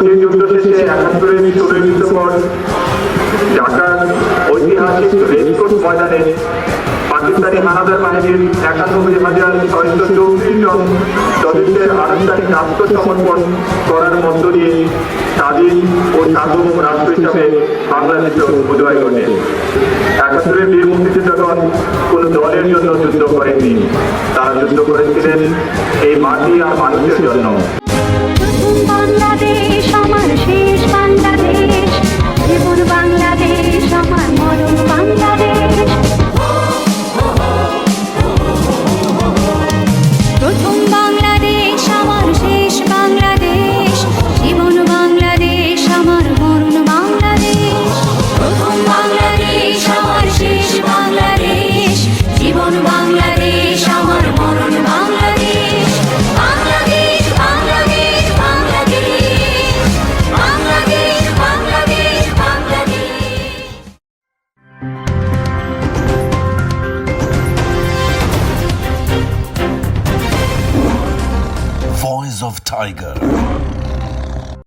সেই যুদ্ধ শেষে ৭১-এর ১৬ই ডিসেম্বর ঢাকার ঐতিহাসিক রেসকোর্স ময়দানে পাকিস্তানি হানাদার বাহিনীর ৯১,৬৩৪ জন সদস্যের আনুষ্ঠানিক আত্মসমর্পণ করার মধ্য দিয়ে স্বাধীন ও সার্বভৌম রাষ্ট্র হিসাবে বাংলাদেশের উদয় ঘটে। ৭১-এর বীর মুক্তিযোদ্ধাগণ কোন দলের জন্য যুদ্ধ করেননি, তারা যুদ্ধ করেছিলেন এই মাটি আর মানুষের জন্য। বাংলাদেশ আমার শেষ বাংলাদেশ, জীবন বাংলাদেশ আমার মরণ বাংলাদেশ। প্রথম বাংলাদেশ আমার শেষ বাংলাদেশ, জীবন বাংলাদেশ আমার মরণ বাংলাদেশ। প্রথম বাংলাদেশ আমার শেষ বাংলাদেশ, জীবন বাংলাদেশ আমার মরণ Bangladesh. Bangladesh Bangladesh Bangladesh, Bangladesh Bangladesh Bangladesh. Voice of Tiger.